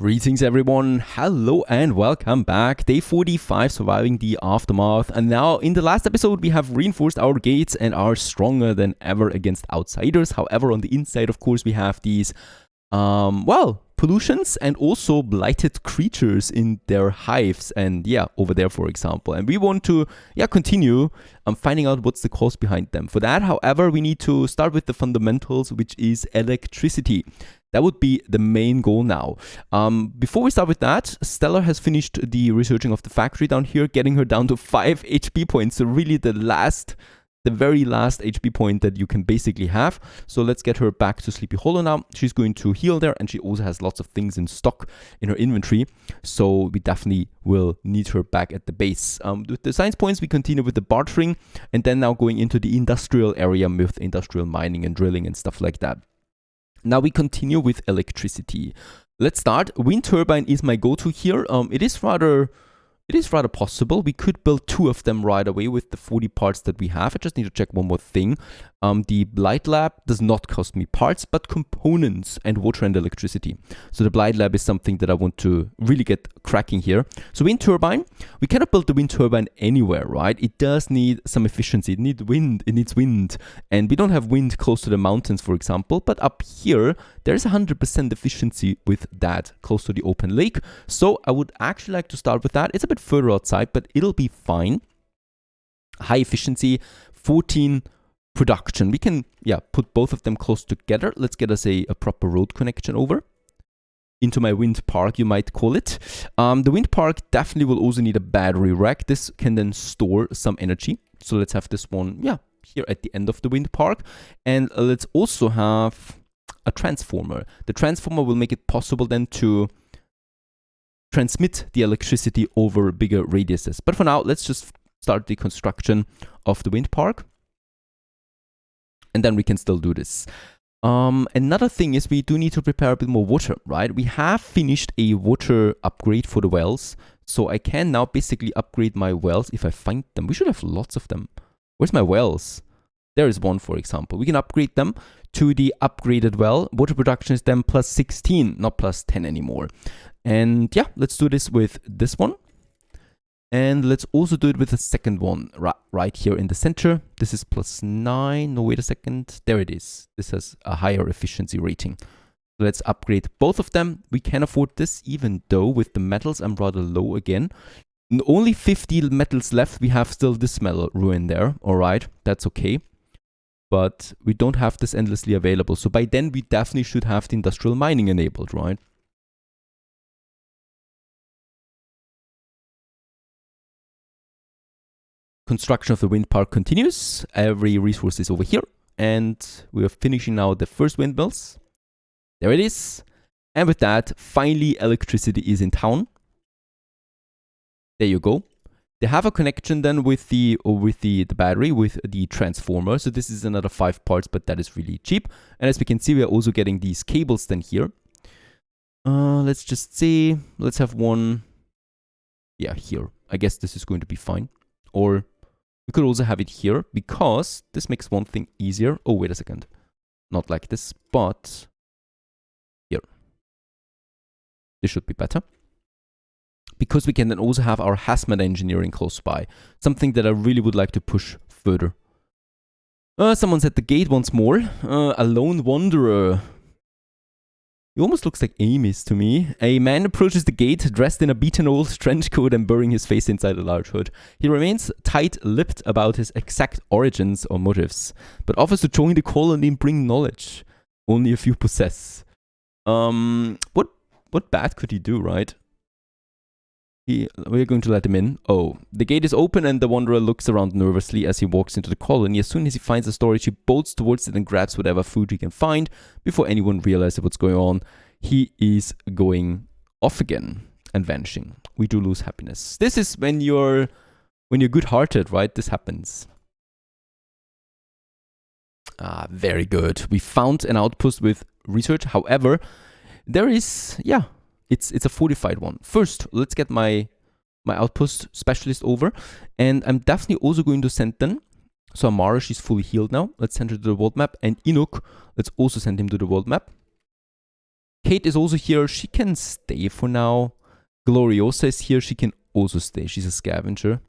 Greetings everyone, hello and welcome back. Day 45, surviving the aftermath. And now in the last episode we have reinforced our gates and are stronger than ever against outsiders. However, on the inside of course we have these, pollutions and also blighted creatures in their hives and over there for example. And we want to continue finding out what's the cause behind them. For that, however, we need to start with the fundamentals, which is electricity. That would be the main goal now. Before we start with that, Stellar has finished the researching of the factory down here, getting her down to 5 HP points. So really the very last HP point that you can basically have. So let's get her back to Sleepy Hollow now. She's going to heal there, and she also has lots of things in stock in her inventory. So we definitely will need her back at the base. With the science points, we continue with the bartering, and then now going into the industrial area with industrial mining and drilling and stuff like that. Now we continue with electricity. Let's start. Wind turbine is my go-to here. It is rather possible. We could build 2 of them right away with the 40 parts that we have. I just need to check one more thing. The BLIGHT lab does not cost me parts, but components and water and electricity. So the BLIGHT lab is something that I want to really get cracking here. So wind turbine, we cannot build the wind turbine anywhere, right? It does need some efficiency. It needs wind. And we don't have wind close to the mountains, for example. But up here, there's 100% efficiency with that close to the open lake. So I would actually like to start with that. It's a bit further outside, but it'll be fine. High efficiency, 14 production. We can put both of them close together. Let's get us a proper road connection over into my wind park, you might call it. The wind park definitely will also need a battery rack. This can then store some energy. So let's have this one here at the end of the wind park. And let's also have a transformer. The transformer will make it possible then to transmit the electricity over bigger radiuses. But for now, let's just start the construction of the wind park. And then we can still do this. Another thing is we do need to prepare a bit more water, right? We have finished a water upgrade for the wells. So I can now basically upgrade my wells if I find them. We should have lots of them. Where's my wells? There is one, for example. We can upgrade them to the upgraded well. Water production is then plus 16, not plus 10 anymore. And let's do this with this one. And let's also do it with the second one right here in the center. This is plus 9. No, wait a second. There it is. This has a higher efficiency rating. Let's upgrade both of them. We can afford this, even though with the metals I'm rather low again. Only 50 metals left. We have still this metal ruin there. All right, that's okay. But we don't have this endlessly available. So by then we definitely should have the industrial mining enabled, right? Construction of the wind park continues. Every resource is over here. And we are finishing now the first windmills. There it is. And with that, finally electricity is in town. There you go. They have a connection then with the battery, with the transformer. So this is another 5 parts, but that is really cheap. And as we can see, we are also getting these cables then here. Let's just see. Let's have one. Here. I guess this is going to be fine. Or we could also have it here, because this makes one thing easier. Oh, wait a second. Not like this, but here. This should be better. Because we can then also have our hazmat engineering close by. Something that I really would like to push further. Someone's at the gate once more. A lone wanderer. He almost looks like Amy's to me. A man approaches the gate, dressed in a beaten old trench coat and burying his face inside a large hood. He remains tight-lipped about his exact origins or motives, but offers to join the colony and bring knowledge. Only a few possess. What bad could he do, right? We're going to let him in. Oh, the gate is open and the wanderer looks around nervously as he walks into the colony. As soon as he finds the storage, he bolts towards it and grabs whatever food he can find. Before anyone realizes what's going on, he is going off again and vanishing. We do lose happiness. This is when you're good-hearted, right? This happens. Very good. We found an outpost with research. However, there is, it's a fortified one. First, let's get my outpost specialist over. And I'm definitely also going to send them. So Amara, she's fully healed now. Let's send her to the world map. And Inuk, let's also send him to the world map. Kate is also here. She can stay for now. Gloriosa is here. She can also stay. She's a scavenger.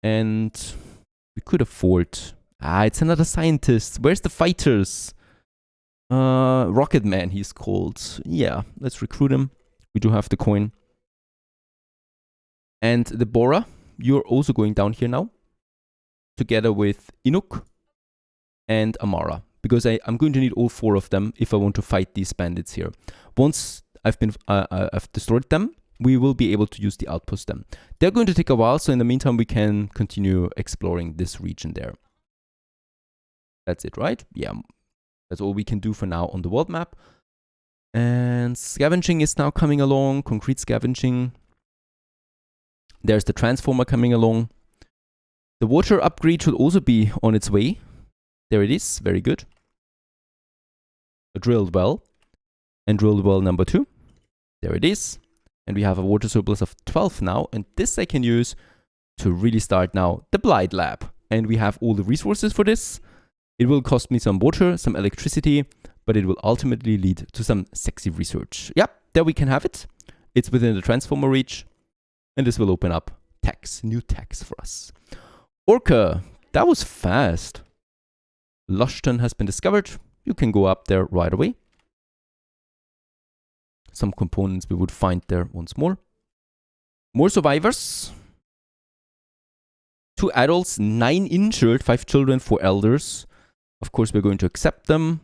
And we could afford... it's another scientist. Where's the fighters? Rocket Man, he's called. Yeah, let's recruit him. We do have the coin. And Deborah, you're also going down here now. Together with Inuk and Amara. Because I'm going to need all 4 of them if I want to fight these bandits here. Once I've destroyed them, we will be able to use the outpost then. They're going to take a while, so in the meantime we can continue exploring this region there. That's it, right? Yeah, that's all we can do for now on the world map. And scavenging is now coming along, concrete scavenging. There's the transformer coming along. The water upgrade should also be on its way. There it is, very good. A drilled well. And drilled well number 2. There it is. And we have a water surplus of 12 now. And this I can use to really start now the BLIGHT lab. And we have all the resources for this. It will cost me some water, some electricity, but it will ultimately lead to some sexy research. Yep, there we can have it. It's within the transformer reach. And this will open up tax, new tax for us. Orca, that was fast. Lushton has been discovered. You can go up there right away. Some components we would find there once more. More survivors. 2 adults, 9 injured, 5 children, 4 elders. Of course, we're going to accept them.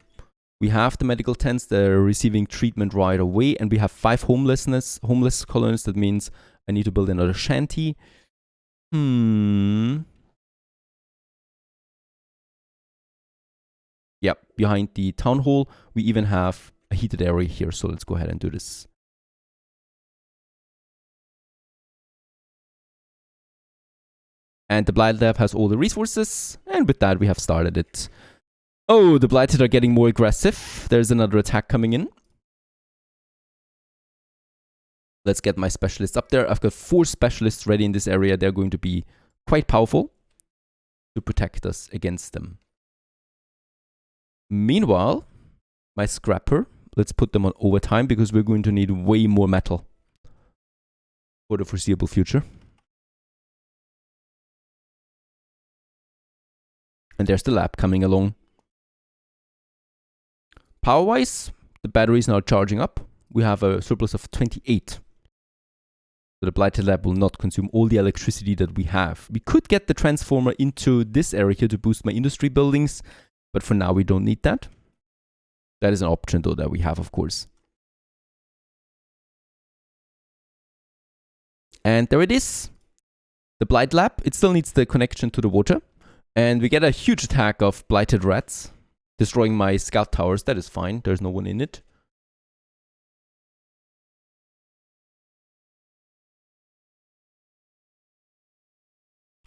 We have the medical tents that are receiving treatment right away. And we have 5 homeless colonists. That means I need to build another shanty. Yep, behind the town hall, we even have a heated area here. So let's go ahead and do this. And the BLIGHT lab has all the resources. And with that, we have started it. Oh, the Blighted are getting more aggressive. There's another attack coming in. Let's get my specialists up there. I've got 4 specialists ready in this area. They're going to be quite powerful to protect us against them. Meanwhile, my scrapper, let's put them on overtime because we're going to need way more metal for the foreseeable future. And there's the lab coming along. Power-wise, the battery is now charging up. We have a surplus of 28. So the Blighted lab will not consume all the electricity that we have. We could get the transformer into this area here to boost my industry buildings, but for now we don't need that. That is an option though that we have, of course. And there it is. The Blight lab, it still needs the connection to the water. And we get a huge attack of blighted rats, destroying my scout towers. That is fine. There's no one in it.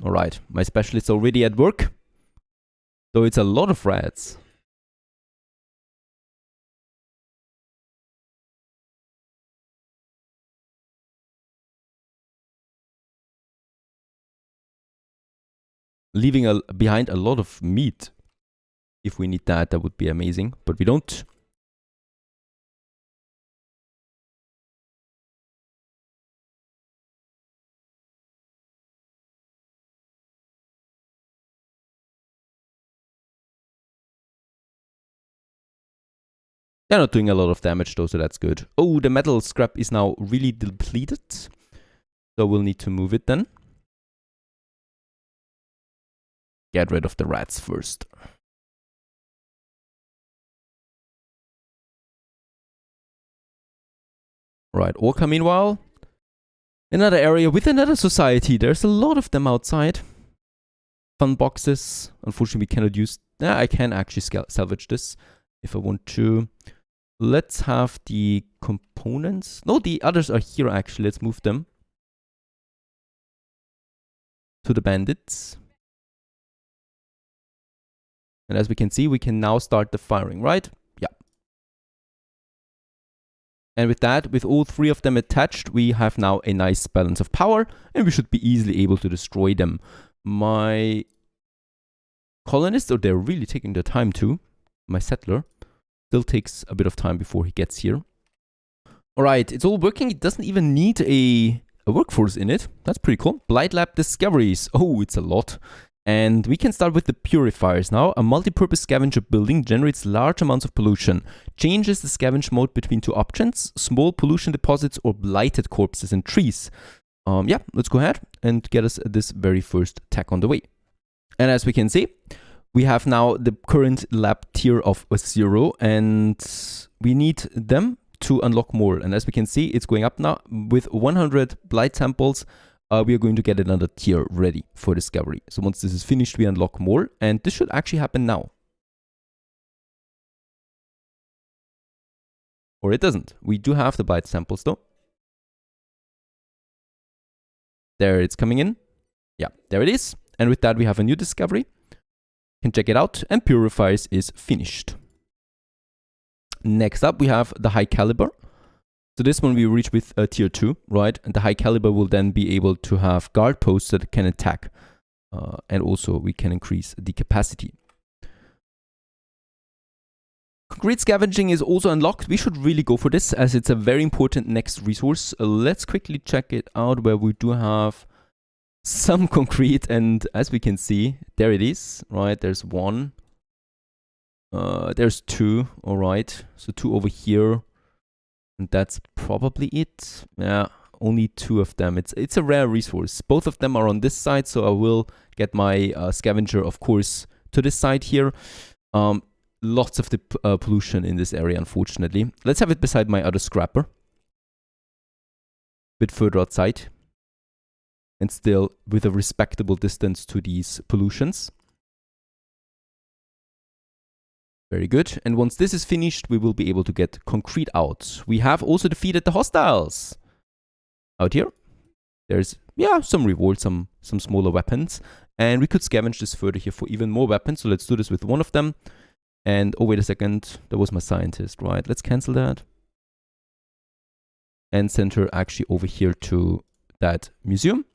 Alright, my specialist's already at work. So it's a lot of rats. Leaving behind a lot of meat. If we need that, that would be amazing. But we don't. They're not doing a lot of damage though, so that's good. Oh, the metal scrap is now really depleted. So we'll need to move it then. Get rid of the rats first. Right, Orca meanwhile. Another area with another society. There's a lot of them outside. Fun boxes. Unfortunately, we cannot use... I can actually salvage this if I want to. Let's have the components. No, the others are here actually. Let's move them to the bandits. And as we can see, we can now start the firing, right? Yeah. And with that, with all 3 of them attached, we have now a nice balance of power, and we should be easily able to destroy them. My colonists, oh, they're really taking their time too. My settler. Still takes a bit of time before he gets here. All right, it's all working. It doesn't even need a workforce in it. That's pretty cool. BLIGHT Lab discoveries. Oh, it's a lot. And we can start with the purifiers now. A multi-purpose scavenger building generates large amounts of pollution. Changes the scavenge mode between two options: small pollution deposits or blighted corpses and trees. Yeah, let's go ahead and get us this very first tech on the way. And as we can see, we have now the current lab tier of 0, and we need them to unlock more. And as we can see, it's going up now. With 100 blight samples, we are going to get another tier ready for discovery. So once this is finished, we unlock more, and this should actually happen now. Or it doesn't. We do have the blight samples though. There it's coming in. Yeah, there it is. And with that, we have a new discovery. Can check it out, and purifiers is finished. Next up, we have the high caliber. So this one we reach with tier 2, right? And the high caliber will then be able to have guard posts that can attack. And also we can increase the capacity. Concrete scavenging is also unlocked. We should really go for this as it's a very important next resource. Let's quickly check it out where we do have some concrete, and as we can see, there it is, right? There's 1. There's 2, all right. So 2 over here. And that's probably it. Yeah, only 2 of them. It's a rare resource. Both of them are on this side, so I will get my scavenger, of course, to this side here. Lots of the pollution in this area, unfortunately. Let's have it beside my other scrapper. A bit further outside. And still with a respectable distance to these pollutions. Very good. And once this is finished, we will be able to get concrete out. We have also defeated the hostiles. Out here, there's, yeah, some rewards, some smaller weapons. And we could scavenge this further here for even more weapons. So let's do this with one of them. And, oh, wait a second. That was my scientist, right? Let's cancel that. And send her actually over here to that museum.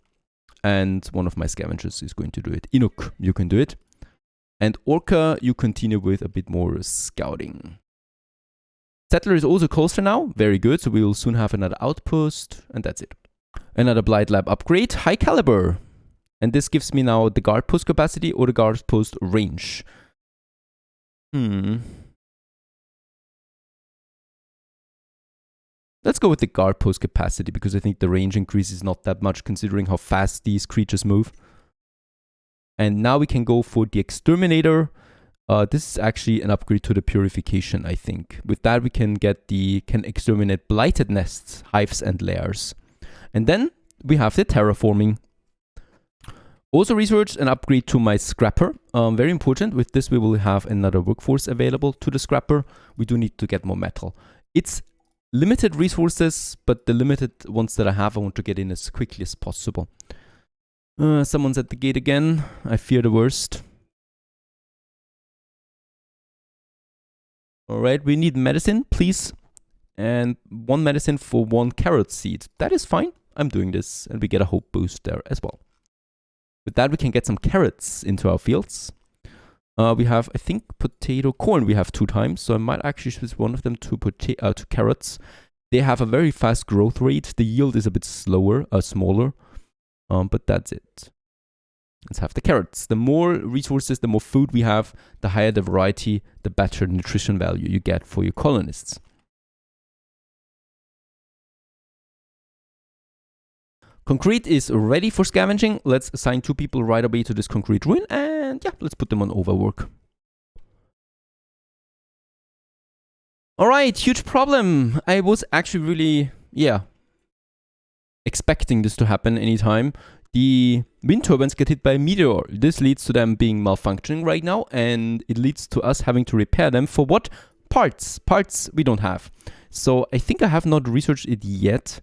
And one of my scavengers is going to do it. Inuk, you can do it. And Orca, you continue with a bit more scouting. Settler is also closer now. Very good. So we will soon have another outpost. And that's it. Another Blight Lab upgrade. High caliber. And this gives me now the guard post capacity or the guard post range. Let's go with the guard post capacity because I think the range increase is not that much considering how fast these creatures move. And now we can go for the exterminator. This is actually an upgrade to the purification, I think. With that, we can exterminate blighted nests, hives, and lairs. And then we have the terraforming. Also researched an upgrade to my scrapper. Very important. With this, we will have another workforce available to the scrapper. We do need to get more metal. It's limited resources, but the limited ones that I have, I want to get in as quickly as possible. Someone's at the gate again. I fear the worst. Alright, we need medicine, please. And 1 medicine for 1 carrot seed. That is fine. I'm doing this. And we get a hope boost there as well. With that, we can get some carrots into our fields. We have, I think, corn we have 2 times. So I might actually switch one of them to carrots. They have a very fast growth rate. The yield is a bit smaller. But that's it. Let's have the carrots. The more resources, the more food we have, the higher the variety, the better nutrition value you get for your colonists. Concrete is ready for scavenging. Let's assign 2 people right away to this concrete ruin. And yeah, let's put them on overwork. Alright, huge problem. I was actually really, expecting this to happen anytime. The wind turbines get hit by a meteor. This leads to them being malfunctioning right now. And it leads to us having to repair them for what? Parts. Parts we don't have. So I think I have not researched it yet.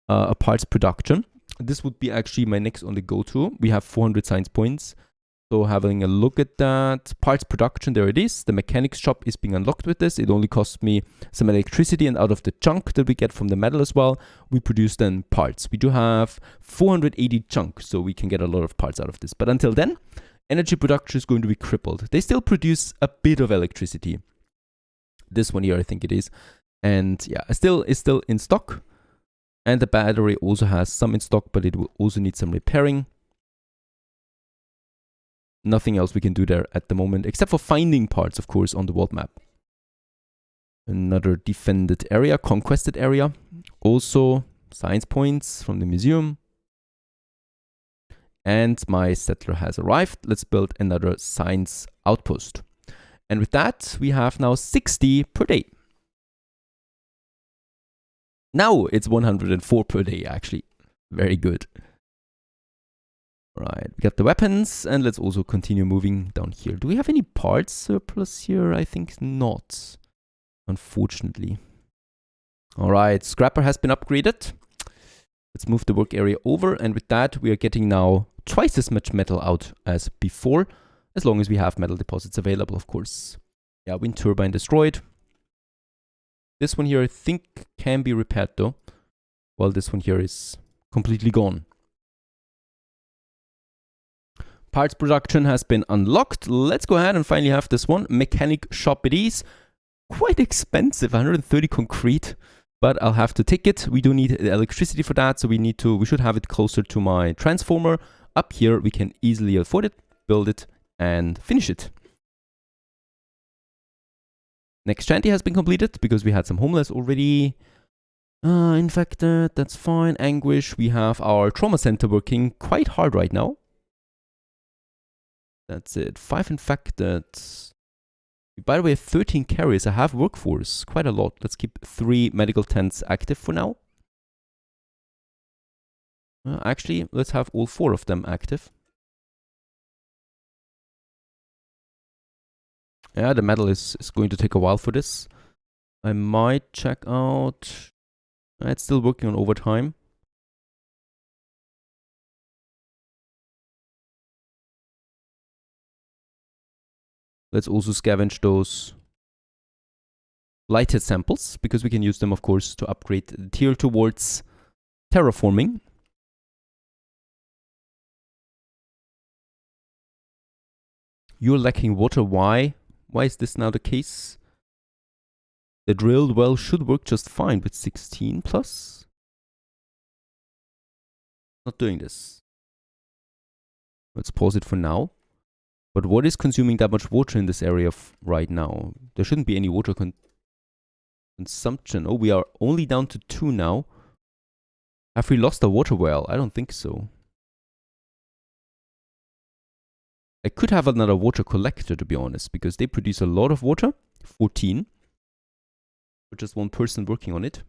A parts production. This would be actually my next on the go-to. We have 400 science points. So having a look at that. Parts production, there it is. The mechanics shop is being unlocked with this. It only costs me some electricity, and out of the chunk that we get from the metal as well, we produce then parts. We do have 480 chunk, so we can get a lot of parts out of this. But until then, energy production is going to be crippled. They still produce a bit of electricity. This one here, I think it is. And yeah, it's still in stock. And the battery also has some in stock, but it will also need some repairing. Nothing else we can do there at the moment, except for finding parts, of course, on the world map. Another defended area, conquested area. Also, science points from the museum. And my settler has arrived. Let's build another science outpost. And with that, we have now 60 per day. Now it's 104 per day, actually. Very good. Right, we got the weapons, and let's also continue moving down here. Do we have any parts surplus here? I think not, unfortunately. All right, scrapper has been upgraded. Let's move the work area over, and with that, we are getting now twice as much metal out as before, as long as we have metal deposits available, of course. Yeah, wind turbine destroyed. This one here, I think, can be repaired, though, while this one here is completely gone. Parts production has been unlocked. Let's go ahead and finally have this one. Mechanic shop it is. Quite expensive, 130 concrete, but I'll have to take it. We do need electricity for that, so we should have it closer to my transformer. Up here, we can easily afford it, build it, and finish it. Next shanty has been completed because we had some homeless already. Infected, that's fine. Anguish, we have our trauma center working quite hard right now. That's it. 5 infected. By the way, 13 carriers. I have workforce. Quite a lot. Let's keep 3 medical tents active for now. Actually, let's have all 4 of them active. Yeah, the metal is going to take a while for this. I might check out... It's still working on overtime. Let's also scavenge those lighted samples, because we can use them, of course, to upgrade the tier towards terraforming. You're lacking water. Why? Why is this now the case? The drilled well should work just fine with 16 plus. Not doing this. Let's pause it for now. But what is consuming that much water in this area right now? There shouldn't be any water consumption. Oh, we are only down to 2 now. Have we lost a water well? I don't think so. I could have another water collector, to be honest, because they produce a lot of water. 14. For just one person working on it.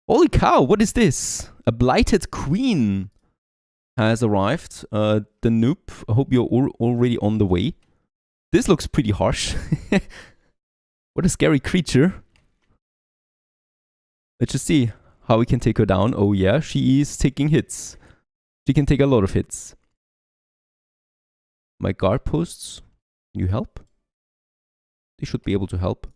Holy cow, what is this? A blighted queen has arrived. The noob, I hope you're already on the way. This looks pretty harsh. What a scary creature. Let's just see how we can take her down. Oh yeah, she is taking hits. She can take a lot of hits. My guard posts, can you help? They should be able to help.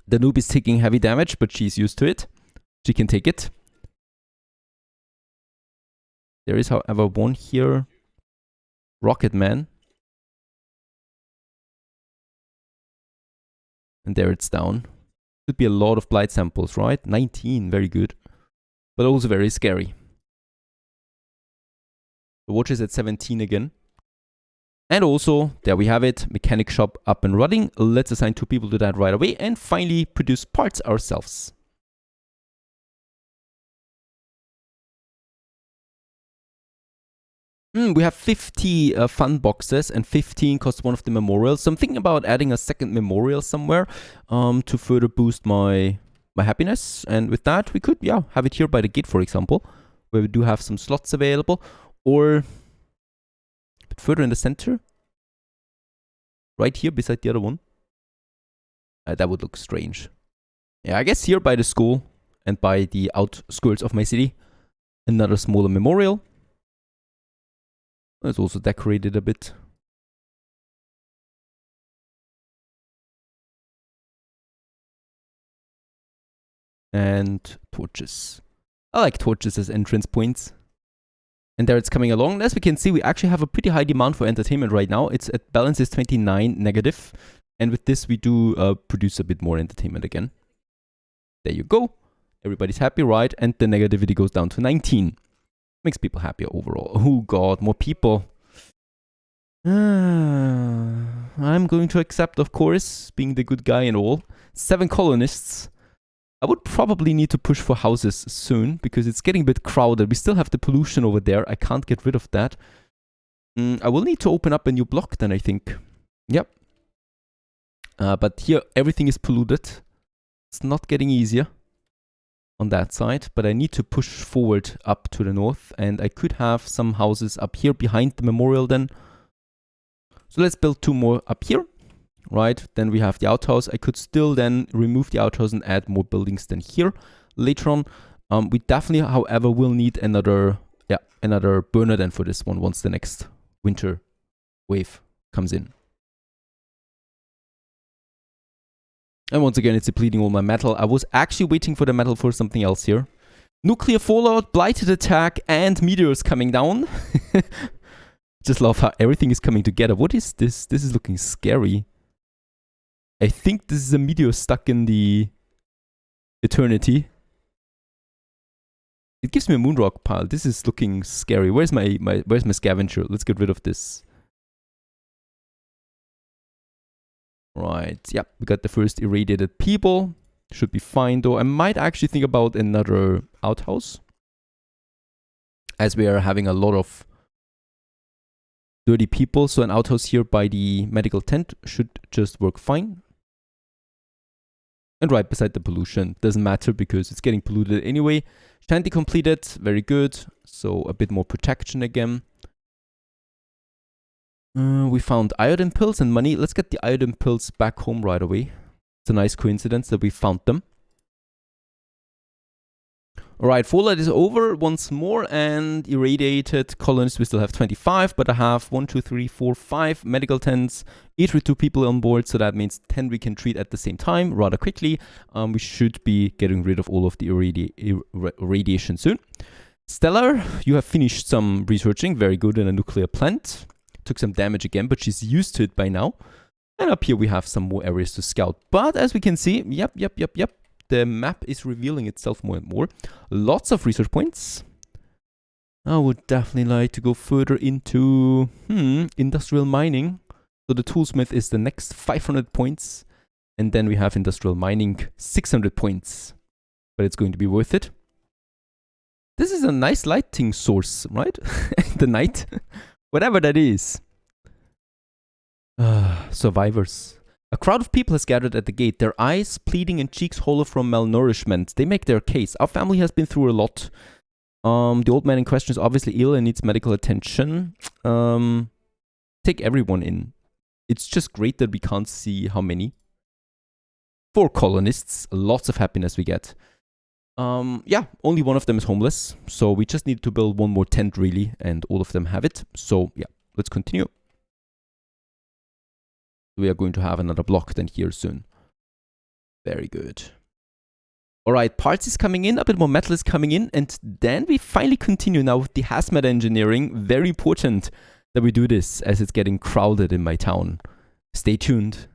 The noob is taking heavy damage, but she's used to it. She can take it. There is, however, one here. Rocket Man. And there it's down. Could be a lot of blight samples, right? 19, very good. But also very scary. The watch is at 17 again. And also, there we have it. Mechanic shop up and running. Let's assign 2 people to that right away. And finally, produce parts ourselves. We have 50 fun boxes, and 15 cost one of the memorials. So I'm thinking about adding a second memorial somewhere to further boost my happiness. And with that, we could, yeah, have it here by the gate, for example, where we do have some slots available. Or a bit further in the center. Right here beside the other one. That would look strange. Yeah, I guess here by the school and by the outskirts of my city. Another smaller memorial. It's also decorated a bit. And torches. I like torches as entrance points. And there it's coming along. As we can see, we actually have a pretty high demand for entertainment right now. It's at balance is 29 negative. And with this, we do produce a bit more entertainment again. There you go. Everybody's happy, right? And the negativity goes down to 19. Makes people happier overall. Oh god, more people. I'm going to accept, of course, being the good guy and all. 7 colonists. I would probably need to push for houses soon, because it's getting a bit crowded. We still have the pollution over there. I can't get rid of that. I will need to open up a new block then, I think. Yep. But here, everything is polluted. It's not getting easier on that side. But I need to push forward up to the north. And I could have some houses up here behind the memorial then. So let's build 2 more up here. Right, then we have the outhouse. I could still then remove the outhouse and add more buildings than here later on. We definitely, however, will need another burner then for this one once the next winter wave comes in. And once again, it's depleting all my metal. I was actually waiting for the metal for something else here. Nuclear fallout, blighted attack, and meteors coming down. Just love how everything is coming together. What is this? This is looking scary. I think this is a meteor stuck in the eternity. It gives me a moonrock pile. This is looking scary. Where's my scavenger? Let's get rid of this. Right. Yeah, we got the first irradiated people. Should be fine though. I might actually think about another outhouse, as we are having a lot of dirty people. So an outhouse here by the medical tent should just work fine. And right beside the pollution. Doesn't matter because it's getting polluted anyway. Shanty completed. Very good. So a bit more protection again. We found iodine pills and money. Let's get the iodine pills back home right away. It's a nice coincidence that we found them. Alright, fallout is over once more, and irradiated colonists we still have 25, but I have 1, 2, 3, 4, 5 medical tents, each with 2 people on board, so that means 10 we can treat at the same time rather quickly. We should be getting rid of all of the radiation soon. Stellar, you have finished some researching, very good, in a nuclear plant. Took some damage again, but she's used to it by now. And up here we have some more areas to scout. But as we can see, yep. The map is revealing itself more and more. Lots of research points. I would definitely like to go further into industrial mining. So the toolsmith is the next 500 points. And then we have industrial mining 600 points. But it's going to be worth it. This is a nice lighting source, right? The night. Whatever that is. Survivors. A crowd of people has gathered at the gate, their eyes bleeding and cheeks hollow from malnourishment. They make their case. Our family has been through a lot. The old man in question is obviously ill and needs medical attention. Take everyone in. It's just great that we can't see how many. 4 colonists. Lots of happiness we get. Yeah, only one of them is homeless. So we just need to build 1 more tent really, and all of them have it. So yeah, let's continue. We are going to have another block then here soon. Very good. Alright, parts is coming in, a bit more metal is coming in, and then we finally continue now with the hazmat engineering. Very important that we do this as it's getting crowded in my town. Stay tuned.